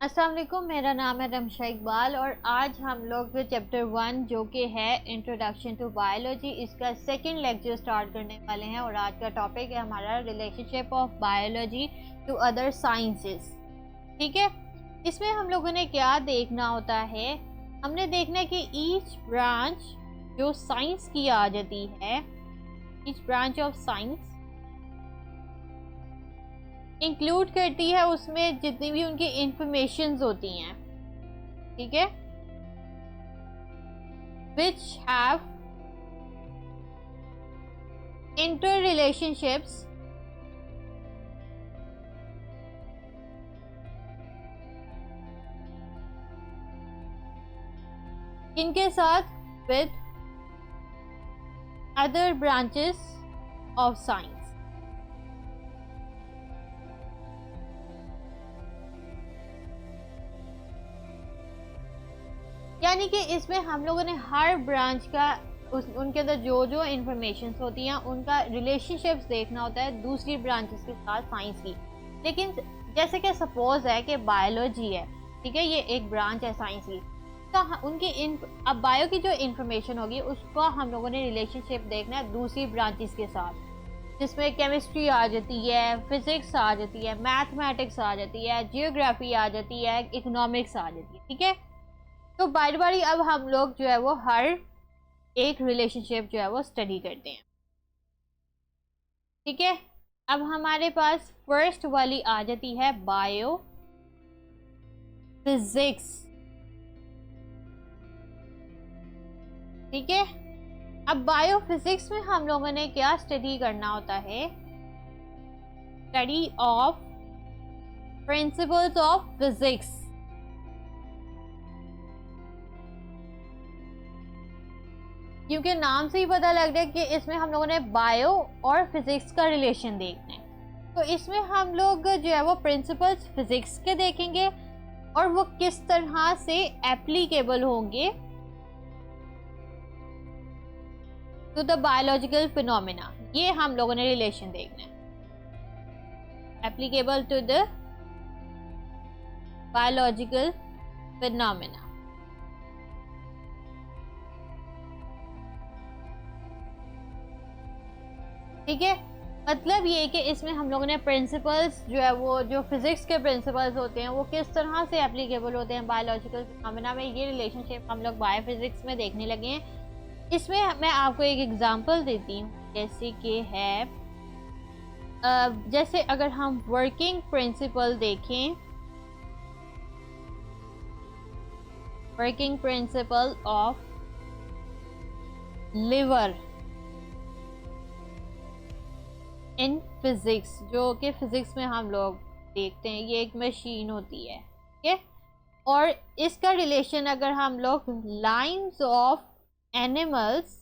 अस्सलाम वालेकुम, मेरा नाम है रमशा इकबाल और आज हम लोग चैप्टर 1 जो कि है इंट्रोडक्शन टू बायोलॉजी, इसका सेकंड लेक्चर स्टार्ट करने वाले हैं। और आज का टॉपिक है हमारा relationship of biology to other sciences. ठीक है, इसमें हम लोगों ने क्या देखना होता है, हमने देखना है कि ईच ब्रांच जो साइंस की आ जाती है, each branch of science include करती है उसमें जितनी भी उनकी इंफॉर्मेशंस होती हैं, ठीक है, which have interrelationships इनके साथ with other branches of science। यानी कि इसमें हम लोगों ने हर ब्रांच का उनके अंदर जो जो इंफॉर्मेशन होती हैं उनका रिलेशनशिप्स देखना होता है दूसरी ब्रांचेस के साथ साइंस की। लेकिन जैसे कि सपोज है कि बायोलॉजी है, ठीक है, ये एक ब्रांच है साइंस की, तो उनकी अब बायो की जो इंफॉर्मेशन होगी उसका हम लोगों ने रिलेशनशिप देखना है दूसरी ब्रांचेस के साथ, जिसमें केमिस्ट्री आ जाती है, फिजिक्स आ जाती है, मैथमेटिक्स आ जाती है, जियोग्राफी आ जाती है, इकोनॉमिक्स आ जाती है। ठीक है, तो बारी बारी अब हम लोग जो है वो हर एक रिलेशनशिप जो है वो स्टडी करते हैं। ठीक है, अब हमारे पास फर्स्ट वाली आ जाती है बायो फिजिक्स। ठीक है, अब बायो फिजिक्स में हम लोगों ने क्या स्टडी करना होता है, study of principles of physics. क्योंकि नाम से ही पता लग रहा है कि इसमें हम लोगों ने बायो और फिजिक्स का रिलेशन देखना है, तो इसमें हम लोग जो है वो प्रिंसिपल्स फिजिक्स के देखेंगे और वो किस तरह से एप्लीकेबल होंगे टू द बायोलॉजिकल फिनोमेना, ये हम लोगों ने रिलेशन देखना है, applicable to the biological phenomena. ठीक है, मतलब ये कि इसमें हम लोगों ने प्रिंसिपल्स जो है वो जो फिजिक्स के प्रिंसिपल्स होते हैं वो किस तरह से एप्लीकेबल होते हैं बायोलॉजिकल फिनोमेना में, ये रिलेशनशिप हम लोग बायोफिजिक्स में देखने लगे हैं। इसमें मैं आपको एक एग्जांपल देती हूँ, जैसे कि है जैसे अगर हम वर्किंग प्रिंसिपल देखें, working principle of liver in physics, जो कि फिजिक्स में हम लोग देखते हैं, ये एक मशीन होती है। ठीक है, और इसका रिलेशन अगर हम लोग lines of animals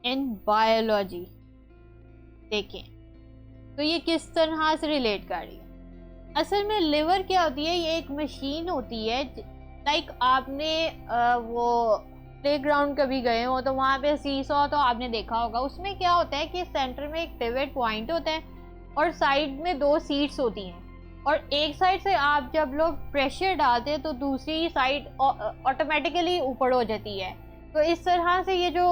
in biology देखें तो ये किस तरह से रिलेट कर रही है। असल में लिवर क्या होती है, ये एक मशीन होती है, लाइक आपने वो प्लेग्राउंड कभी गए हो तो वहाँ पे सीसॉ तो आपने देखा होगा, उसमें क्या होता है कि सेंटर में एक पिवट पॉइंट होता है और साइड में दो सीट्स होती हैं, और एक साइड से आप जब लोग प्रेशर डालते हैं तो दूसरी साइड ऑटोमेटिकली ऊपर हो जाती है। तो इस तरह से ये जो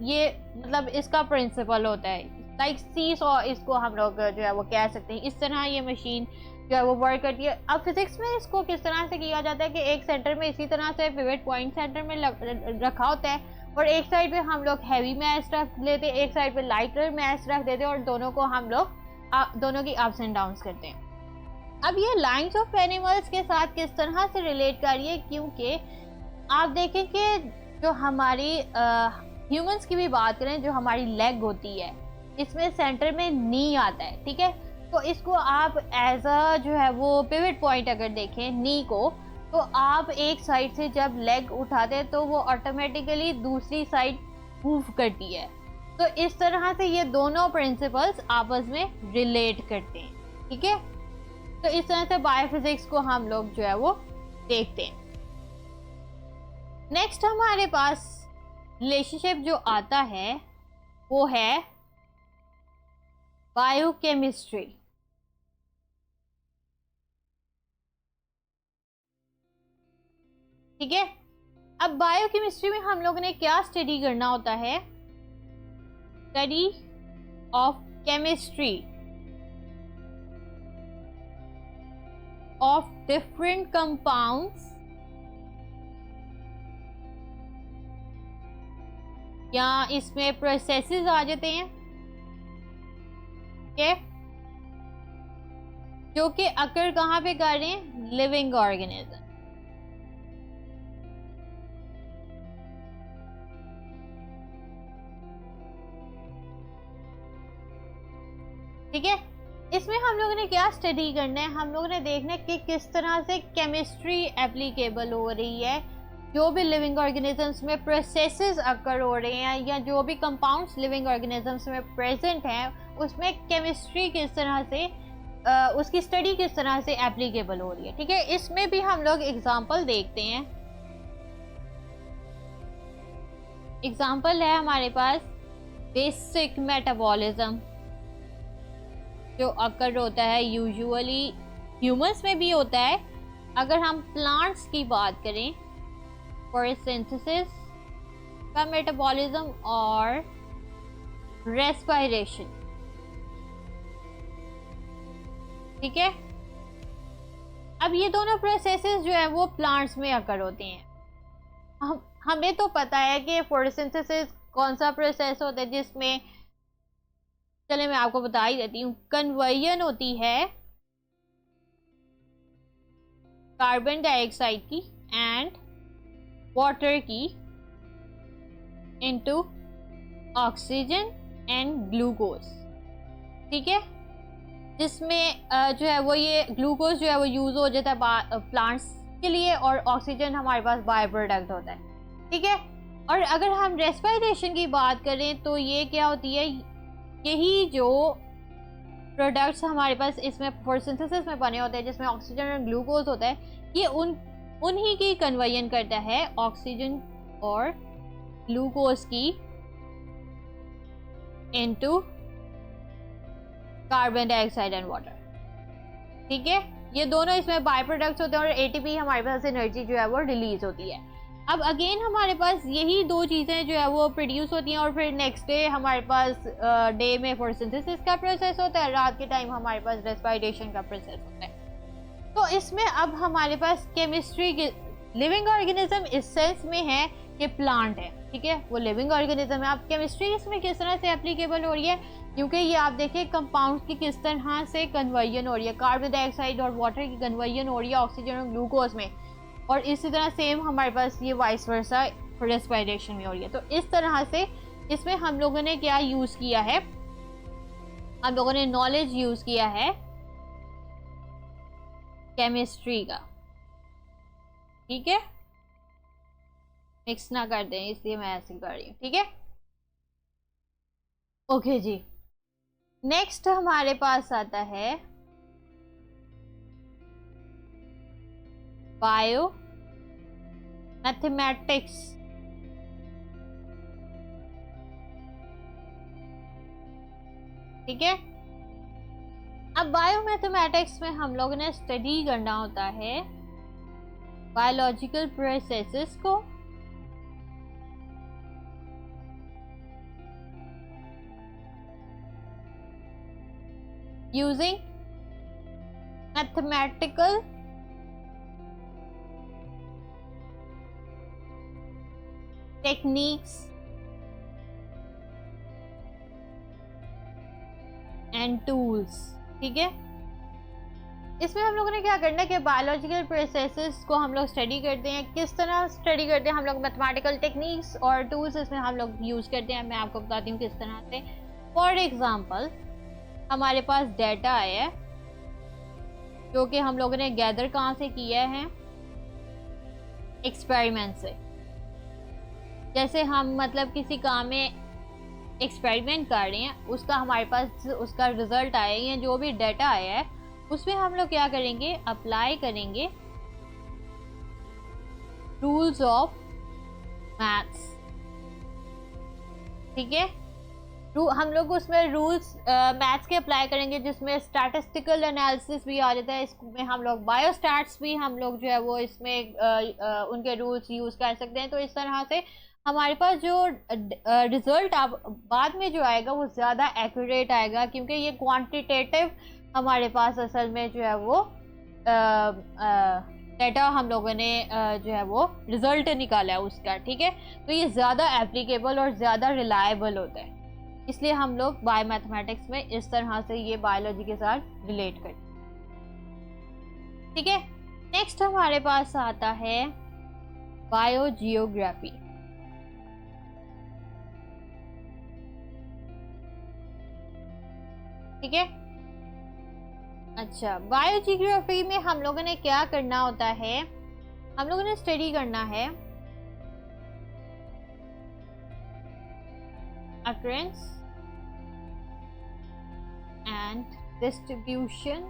ये मतलब इसका प्रिंसिपल होता है, लाइक सीसॉ इसको हम लोग जो है वो कह सकते हैं। इस तरह ये मशीन जो है वो वर्क करती है। अब फिजिक्स में इसको किस तरह से किया जाता है कि एक सेंटर में इसी तरह से पिवट पॉइंट सेंटर में रखा होता है, और एक साइड पे हम लोग हैवी मैस रख लेते हैं, एक साइड पे लाइटर मैस रख देते हैं, और दोनों को हम लोग दोनों की अप्स एंड डाउन्स करते हैं। अब ये लाइन्स ऑफ एनिमल्स के साथ किस तरह से रिलेट करिए, क्योंकि आप देखें कि जो हमारी ह्यूमंस की भी बात करें, जो हमारी लेग होती है इसमें सेंटर में नी आता है। ठीक है, तो इसको आप एज अ जो है वो पिवट पॉइंट अगर देखें नी को, तो आप एक साइड से जब लेग उठाते हैं तो वो ऑटोमेटिकली दूसरी साइड मूव करती है। तो इस तरह से ये दोनों प्रिंसिपल्स आपस में रिलेट करते हैं। ठीक है, तो इस तरह से बायोफिजिक्स को हम लोग जो है वो देखते हैं। नेक्स्ट हमारे पास रिलेशनशिप जो आता है वो है बायोकेमिस्ट्री। ठीक है, अब बायोकेमिस्ट्री में हम लोगों ने क्या स्टडी करना होता है? Study of chemistry of different compounds या इसमें प्रोसेसेस आ जाते हैं, ठीक है, जो कि अकर कहां पे कर रहे हैं? Living organism. ठीक है, इसमें हम लोगों ने क्या स्टडी करना है? हम लोगों ने देखना है कि किस तरह से केमिस्ट्री एप्लीकेबल हो रही है, जो भी लिविंग ऑर्गेनिजम्स में प्रोसेसेस अकर हो रहे हैं या जो भी कंपाउंड्स लिविंग ऑर्गेनिजम्स में प्रेजेंट हैं, उसमें केमिस्ट्री किस तरह से उसकी स्टडी किस तरह से एप्लीकेबल हो रही है। ठीक है, इसमें भी हम लोग एग्जांपल देखते हैं। एग्जांपल है हमारे पास बेसिक मेटाबॉलिज्म, जो अकर होता है यूजुअली ह्यूमंस में भी होता है। अगर हम प्लांट्स की बात करें, फोटोसिंथेसिस का मेटाबॉलिज्म और रेस्पिरेशन। ठीक है, अब ये दोनों प्रोसेसेस जो है वो प्लांट्स में अकर होते हैं। हमें तो पता है कि फोटोसिंथेसिस कौन सा प्रोसेस होता है जिसमें, चले मैं आपको बता ही देती हूँ, कन्वर्जन होती है कार्बन डाइऑक्साइड की एंड वाटर की इनटू ऑक्सीजन एंड ग्लूकोज। ठीक है, जिसमें जो है वो ये ग्लूकोज जो है वो यूज हो जाता है प्लांट्स के लिए और ऑक्सीजन हमारे पास बाय प्रोडक्ट होता है। ठीक है, और अगर हम रेस्पिरेशन की बात करें तो ये क्या होती है, यही जो प्रोडक्ट्स हमारे पास इसमें फोटोसिंथेसिस में बने होते हैं जिसमें ऑक्सीजन और ग्लूकोज होता है, ये उन्हीं की कन्वर्जन करता है ऑक्सीजन और ग्लूकोज की into carbon dioxide and water. ठीक है, ये दोनों इसमें बाय प्रोडक्ट्स होते हैं और एटीपी हमारे पास एनर्जी जो है वो रिलीज होती है। अब अगेन हमारे पास यही दो चीज़ें जो है वो प्रोड्यूस होती हैं और फिर नेक्स्ट डे हमारे पास डे में फोटोसिंथेसिस का प्रोसेस होता है, रात के टाइम हमारे पास रेस्पिरेशन का प्रोसेस होता है। तो इसमें अब हमारे पास केमिस्ट्री की लिविंग ऑर्गेनिज्म इस सेंस में है कि प्लांट है। ठीक है, वो लिविंग ऑर्गेनिज्म है। अब केमिस्ट्री इसमें किस तरह से एप्लीकेबल हो रही है, क्योंकि ये आप देखिए कंपाउंड की किस तरह से कन्वर्जन हो रही है, कार्बन डाइऑक्साइड और वाटर की कन्वर्जन हो रही है ऑक्सीजन और ग्लूकोज में, और इसी तरह सेम हमारे पास ये वाइस वर्सा रेस्पिरेशन में हो रही है। तो इस तरह से इसमें हम लोगों ने क्या यूज किया है, हम लोगों ने नॉलेज यूज किया है केमिस्ट्री का। ठीक है, मिक्स ना कर दें इसलिए मैं ऐसे कर रही हूँ। ठीक है, ओके जी। नेक्स्ट हमारे पास आता है बायो मैथमेटिक्स। ठीक है, अब बायो मैथमेटिक्स में हम लोगों ने स्टडी करना होता है बायोलॉजिकल प्रोसेसेस को using mathematical techniques and tools. ठीक है, इसमें हम लोगों ने क्या करना है कि बायोलॉजिकल प्रोसेसेस को हम लोग स्टडी करते हैं। किस तरह स्टडी करते हैं हम लोग? मैथमेटिकल टेक्निक्स और टूल्स इसमें हम लोग यूज करते हैं। मैं आपको बताती हूँ किस तरह से। फॉर एग्जांपल, हमारे पास डेटा आया है जो कि हम लोगों ने गैदर कहाँ से किया है? एक्सपेरिमेंट से। जैसे हम मतलब किसी काम में एक्सपेरिमेंट कर रहे हैं, उसका हमारे पास उसका रिजल्ट आया या जो भी डाटा आया है उसमें हम लोग क्या करेंगे? अप्लाई करेंगे रूल्स ऑफ मैथ्स। ठीक है, हम लोग उसमें रूल्स मैथ्स के अप्लाई करेंगे, जिसमें स्टैटिस्टिकल एनालिसिस भी आ जाता है, इसमें हम लोग बायोस्टैट्स भी हम लोग जो है वो इसमें उनके रूल्स यूज़ कर सकते हैं। तो इस तरह से हमारे पास जो रिजल्ट आप बाद में जो आएगा वो ज़्यादा एक्यूरेट आएगा, क्योंकि ये क्वांटिटेटिव हमारे पास असल में जो है वो डेटा हम लोगों ने जो है वो रिजल्ट निकाला है उसका, ठीक है। तो ये ज़्यादा एप्लीकेबल और ज़्यादा रिलायबल होता है, इसलिए हम लोग बायो मैथमेटिक्स में इस तरह से ये बायोलॉजी के साथ रिलेट करते हैं, ठीक है। नेक्स्ट हमारे पास आता है बायोजियोग्राफी, ठीक है। अच्छा, बायोजियोग्राफी में हम लोगों ने क्या करना होता है, हम लोगों ने स्टडी करना है occurrence and distribution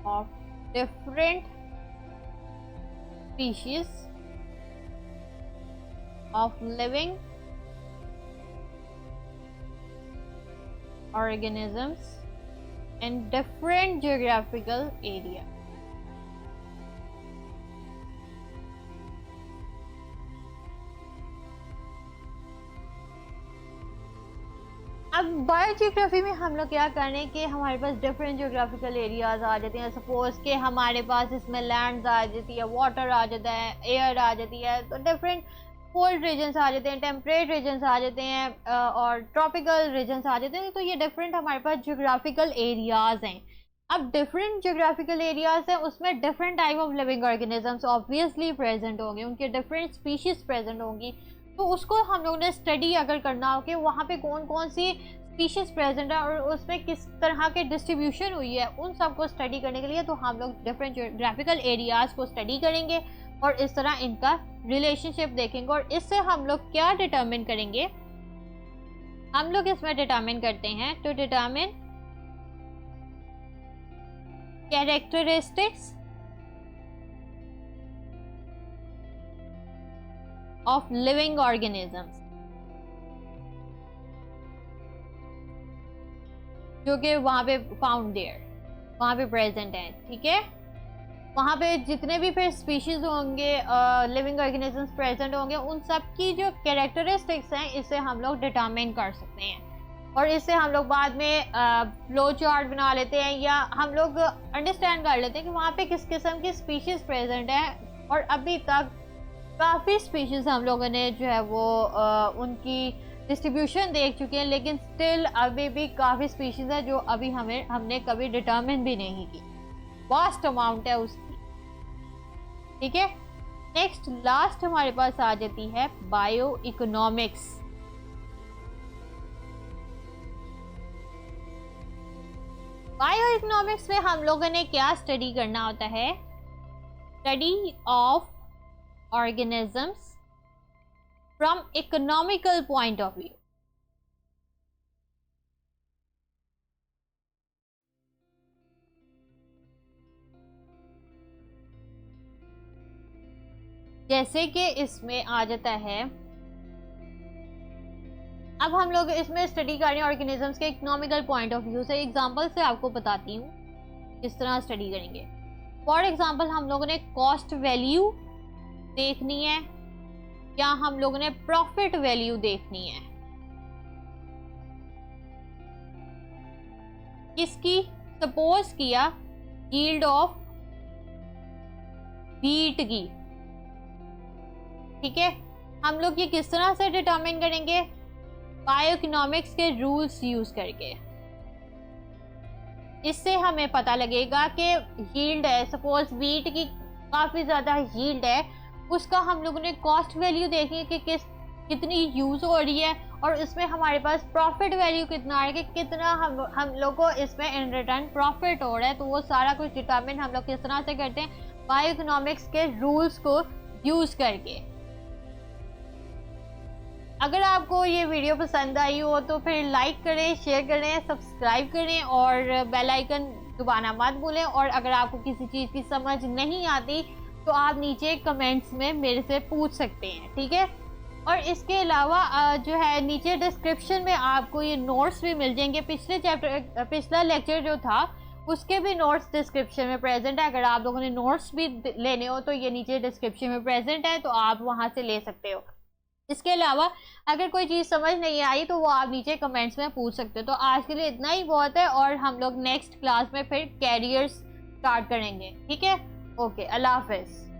of different species of living organisms in different geographical area। अब बायोजियोग्राफी में हम लोग क्या करें कि हमारे पास डिफरेंट जियोग्राफिकल एरियाज आ जाते हैं। सपोज के हमारे पास इसमें लैंड आ जाती है, वाटर आ जाता है, एयर आ जाती है, तो डिफरेंट कोल्ड रीजन्स आ जाते हैं, टेम्परेट रीजन्स आ जाते हैं और ट्रॉपिकल रीजन्स आ जाते हैं। तो ये डिफरेंट हमारे पास जियोग्राफिकल एरियाज हैं। अब डिफरेंट जियोग्राफिकल एरियाज हैं, उसमें different type of living organisms obviously present होंगे, उनके डिफरेंट स्पीशीज प्रेजेंट होंगी। तो उसको हम लोगों ने स्टडी अगर करना हो कि वहाँ पे कौन कौन सी स्पीशीज प्रेजेंट है और उसमें किस तरह के डिस्ट्रीब्यूशन हुई है, उन सब को स्टडी करने के लिए तो हम लोग डिफरेंट जियोग्राफिकल एरियाज को स्टडी करेंगे और इस तरह इनका रिलेशनशिप देखेंगे। और इससे हम लोग क्या डिटरमिन करेंगे, हम लोग इसमें डिटरमिन करते हैं to determine characteristics of living organisms, जो कि वहां पे फाउंड देयर, वहां पे प्रेजेंट है, ठीक है। वहां पे जितने भी फिर स्पीशीज होंगे, लिविंग ऑर्गेनिजम्स प्रेजेंट होंगे, उन सब की जो कैरेक्टरिस्टिक्स हैं इसे हम लोग डिटरमिन कर सकते हैं। और इससे हम लोग बाद में फ्लो चार्ट बना लेते हैं या हम लोग अंडरस्टैंड कर लेते हैं कि वहाँ पे किस किस्म की स्पीशीज प्रेजेंट है। और अभी तक काफ़ी स्पीशीज हम लोगों ने जो है वो उनकी डिस्ट्रीब्यूशन देख चुके हैं, लेकिन स्टिल अभी भी काफ़ी स्पीशीज है जो अभी हमने कभी डिटरमिन भी नहीं की। वास्ट अमाउंट है उसकी, ठीक है। नेक्स्ट लास्ट हमारे पास आ जाती है बायो इकोनॉमिक्स। बायो इकोनॉमिक्स में हम लोगों ने क्या स्टडी करना होता है, study of organisms from economical point of view। जैसे कि इसमें आ जाता है, अब हम लोग इसमें स्टडी कर रहे हैं ऑर्गेनिजम्स के इकोनॉमिकल पॉइंट ऑफ व्यू से। एग्जांपल से आपको बताती हूँ किस तरह स्टडी करेंगे। फॉर एग्जांपल हम लोगों ने कॉस्ट वैल्यू देखनी है या हम लोगों ने प्रॉफिट वैल्यू देखनी है, किसकी, सपोज किया यील्ड ऑफ व्हीट की, ठीक है। हम लोग ये किस तरह से डिटरमिन करेंगे, बायो इकोनॉमिक्स के रूल्स यूज करके। इससे हमें पता लगेगा कि यील्ड है, सपोज व्हीट की काफी ज्यादा यील्ड है, उसका हम लोगों ने कॉस्ट वैल्यू देखी है कि कितनी यूज हो रही है, और इसमें हमारे पास प्रॉफिट वैल्यू कितना है कि कितना हम लोग को इसमें इन रिटर्न प्रॉफिट हो रहा है। तो वो सारा कुछ डिटरमिन हम लोग किस तरह से करते हैं, बायो इकोनॉमिक्स के रूल्स को यूज करके। अगर आपको ये वीडियो पसंद आई हो तो फिर लाइक करें, शेयर करें, सब्सक्राइब करें और बेल आइकन दबाना मत भूलें। और अगर आपको किसी चीज़ की समझ नहीं आती तो आप नीचे कमेंट्स में मेरे से पूछ सकते हैं, ठीक है। और इसके अलावा जो है नीचे डिस्क्रिप्शन में आपको ये नोट्स भी मिल जाएंगे। पिछला लेक्चर जो था उसके भी नोट्स डिस्क्रिप्शन में प्रेजेंट है। अगर आप लोगों ने नोट्स भी लेने हो तो ये नीचे डिस्क्रिप्शन में प्रेजेंट है, तो आप वहां से ले सकते हो। इसके अलावा अगर कोई चीज़ समझ नहीं आई तो वो आप नीचे कमेंट्स में पूछ सकते हो। तो आज के लिए इतना ही बहुत है, और हम लोग नेक्स्ट क्लास में फिर कैरियर्स स्टार्ट करेंगे। ठीक है, ओके, अल्लाह हाफिज़।